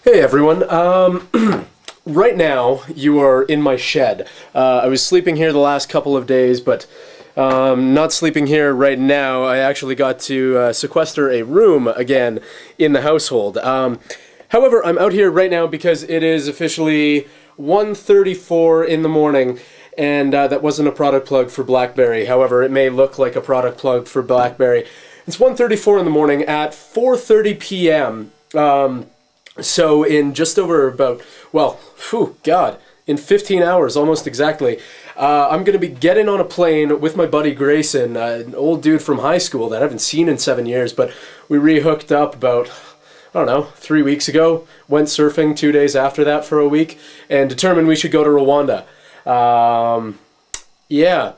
Hey everyone, right now you are in my shed. I was sleeping here the last couple of days, but not sleeping here right now. I actually got to sequester a room again in the household. However, I'm out here right now because it is officially 1:34 in the morning, and that wasn't a product plug for BlackBerry. However, it may look like a product plug for BlackBerry. It's 1:34 in the morning at 4:30 p.m. So in just over about, well, in 15 hours, almost exactly, I'm going to be getting on a plane with my buddy Grayson, an old dude from high school that I haven't seen in 7 years, but we re-hooked up about, I don't know, 3 weeks ago, went surfing 2 days after that for a week, and determined we should go to Rwanda. Yeah.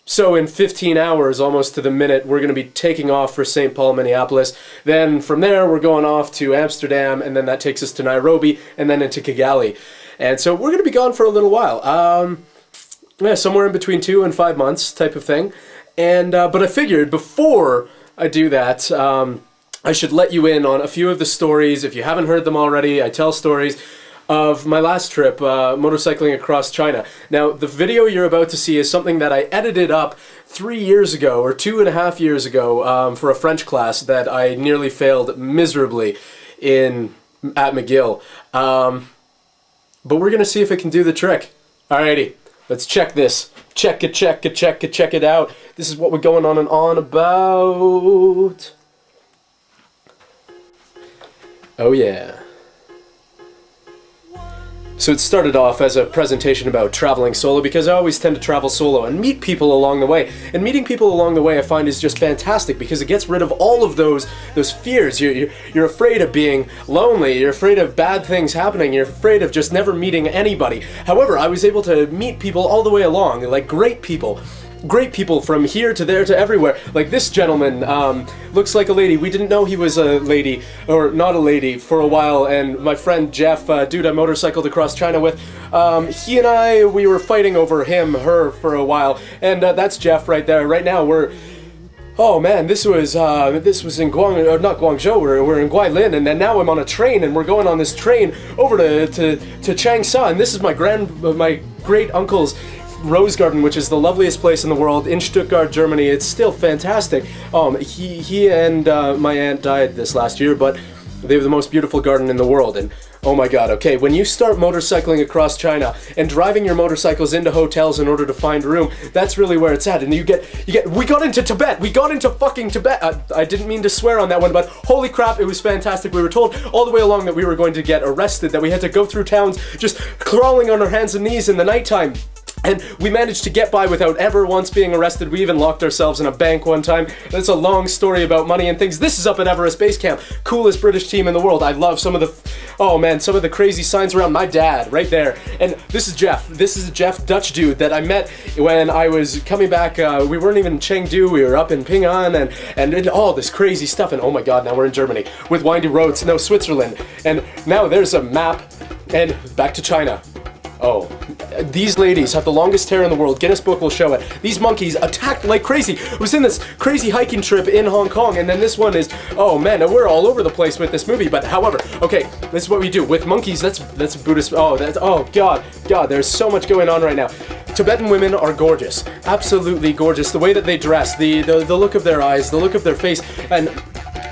So in 15 hours, almost to the minute, we're going to be taking off for St. Paul, Minneapolis. Then from there, we're going off to Amsterdam, and then that takes us to Nairobi, and then into Kigali. And so we're going to be gone for a little while. Yeah, somewhere in between 2 and 5 months type of thing. And but I figured before I do that, I should let you in on a few of the stories. If you haven't heard them already, I tell stories of my last trip, motorcycling across China. Now, the video you're about to see is something that I edited up 3 years ago, or 2.5 years ago, for a French class that I nearly failed miserably at McGill. But we're gonna see if it can do the trick. Alrighty, let's check this. Check it out. This is what we're going on and on about. Oh yeah. So it started off as a presentation about traveling solo because I always tend to travel solo and meet people along the way. And meeting people along the way I find is just fantastic because it gets rid of all of those fears. You're afraid of being lonely, you're afraid of bad things happening, you're afraid of just never meeting anybody. However, I was able to meet people all the way along, like great people. Great people from here to there to everywhere. Like this gentleman, looks like a lady. We didn't know he was a lady, or not a lady, for a while, and my friend Jeff, dude I motorcycled across China with, he and I, we were fighting over her for a while, and that's Jeff right there. Right now we're, oh man, this was in not Guangzhou, we're in Guilin, and then now I'm on a train, and we're going on this train over to Changsha, and this is my great uncle's Rose Garden, which is the loveliest place in the world in Stuttgart, Germany. It's still fantastic. He and my aunt died this last year, but they have the most beautiful garden in the world. And oh my god, okay, when you start motorcycling across China and driving your motorcycles into hotels in order to find room, that's really where it's at. And we got into Tibet. We got into fucking Tibet. I didn't mean to swear on that one, but holy crap, it was fantastic. We were told all the way along that we were going to get arrested, that we had to go through towns just crawling on our hands and knees in the nighttime. And we managed to get by without ever once being arrested. We even locked ourselves in a bank one time. That's a long story about money and things. This is up at Everest Base Camp. Coolest British team in the world. I love some of the crazy signs around. My dad, right there. And this is Jeff. This is a Jeff Dutch dude that I met when I was coming back. We weren't even in Chengdu. We were up in Ping'an and did all this crazy stuff. And oh my god, now we're in Germany with windy roads. No, Switzerland. And now there's a map. And back to China. Oh, these ladies have the longest hair in the world. Guinness Book will show it. These monkeys attacked like crazy. I was in this crazy hiking trip in Hong Kong, and then this one is, oh man, we're all over the place with this movie. But however, okay, this is what we do with monkeys. That's Buddhist. Oh god, there's so much going on right now. Tibetan women are gorgeous, absolutely gorgeous. The way that they dress, the look of their eyes, the look of their face, and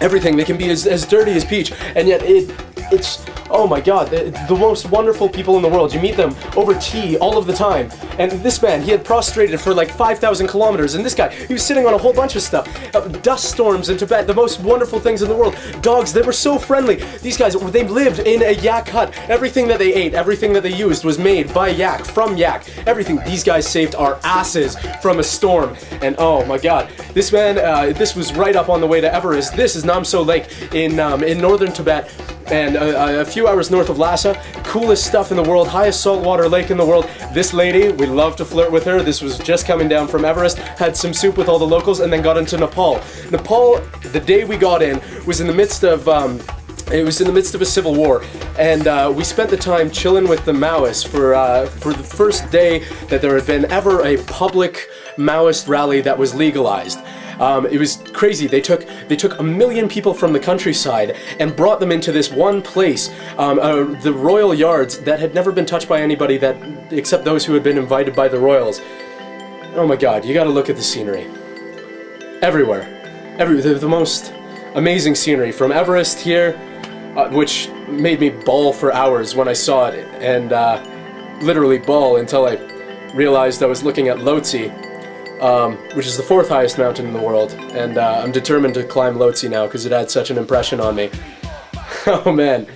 everything. They can be as dirty as peach, and yet it's. Oh my god, the most wonderful people in the world. You meet them over tea all of the time. And this man, he had prostrated for like 5,000 kilometers. And this guy, he was sitting on a whole bunch of stuff. Dust storms in Tibet, the most wonderful things in the world. Dogs, they were so friendly. These guys, they lived in a yak hut. Everything that they ate, everything that they used was made by yak, from yak. Everything. These guys saved our asses from a storm. And oh my god, this man, this was right up on the way to Everest. This is Namso Lake in northern Tibet. And a few hours north of Lhasa, coolest stuff in the world, highest saltwater lake in the world. This lady, we love to flirt with her. This was just coming down from Everest, had some soup with all the locals, and then got into Nepal. Nepal, the day we got in, was in the midst of a civil war, and we spent the time chilling with the Maoists for the first day that there had been ever a public Maoist rally that was legalized. It was crazy. They took 1 million people from the countryside and brought them into this one place, the royal yards that had never been touched by anybody except those who had been invited by the royals. Oh my God, you gotta look at the scenery. Everywhere. The most amazing scenery. From Everest here, which made me bawl for hours when I saw it, and literally bawl until I realized I was looking at Lhotse, which is the 4th highest mountain in the world, and I'm determined to climb Lhotse now because it had such an impression on me. Oh man.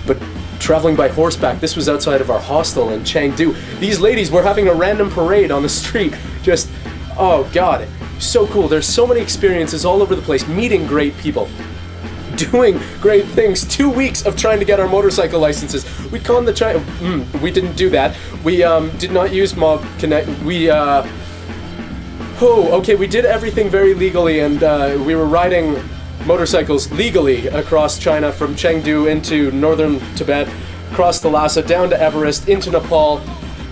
But traveling by horseback, this was outside of our hostel in Chengdu. These ladies were having a random parade on the street. Just, oh God, so cool. There's so many experiences all over the place, meeting great people, doing great things. 2 weeks of trying to get our motorcycle licenses. We conned the we didn't do that. We did not use Mob Connect. We we did everything very legally, and we were riding motorcycles legally across China from Chengdu into northern Tibet, across the Lhasa, down to Everest, into Nepal,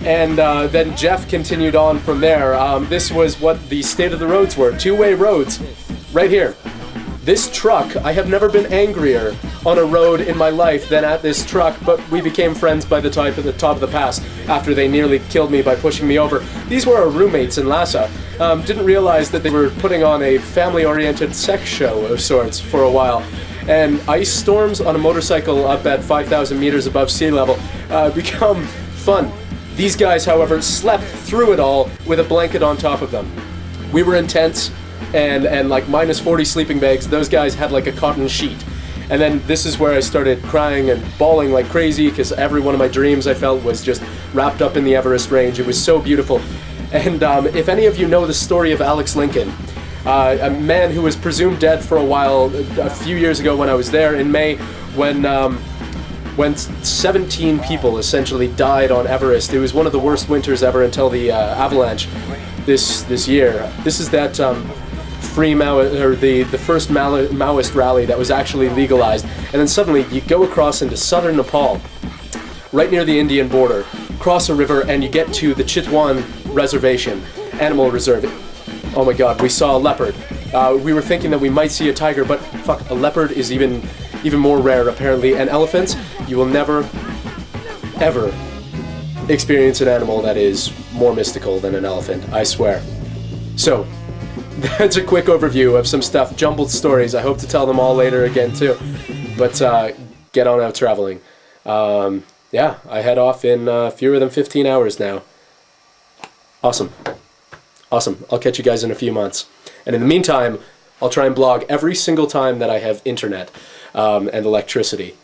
and then Jeff continued on from there. This was what the state of the roads were. 2-way roads, right here. This truck, I have never been angrier on a road in my life than at this truck, but we became friends by the time at the top of the pass after they nearly killed me by pushing me over. These were our roommates in Lhasa. Didn't realize that they were putting on a family-oriented sex show of sorts for a while. And ice storms on a motorcycle up at 5,000 meters above sea level become fun. These guys, however, slept through it all with a blanket on top of them. We were in tents and like minus 40 sleeping bags. Those guys had like a cotton sheet. And then this is where I started crying and bawling like crazy because every one of my dreams I felt was just wrapped up in the Everest range. It was so beautiful. And if any of you know the story of Alex Lincoln, a man who was presumed dead for a while, a few years ago when I was there in May, when 17 people essentially died on Everest. It was one of the worst winters ever until the avalanche this year. This is that free the first Maoist rally that was actually legalized, and then suddenly you go across into southern Nepal, right near the Indian border, cross a river, and you get to the Chitwan Reservation, animal reserve. Oh my God, we saw a leopard. We were thinking that we might see a tiger, but fuck, a leopard is even more rare apparently. And elephants, you will never, ever experience an animal that is more mystical than an elephant, I swear. So, that's a quick overview of some stuff, jumbled stories. I hope to tell them all later again too. But get on out traveling. Yeah, I head off in fewer than 15 hours now. Awesome. I'll catch you guys in a few months. And in the meantime, I'll try and blog every single time that I have internet and electricity.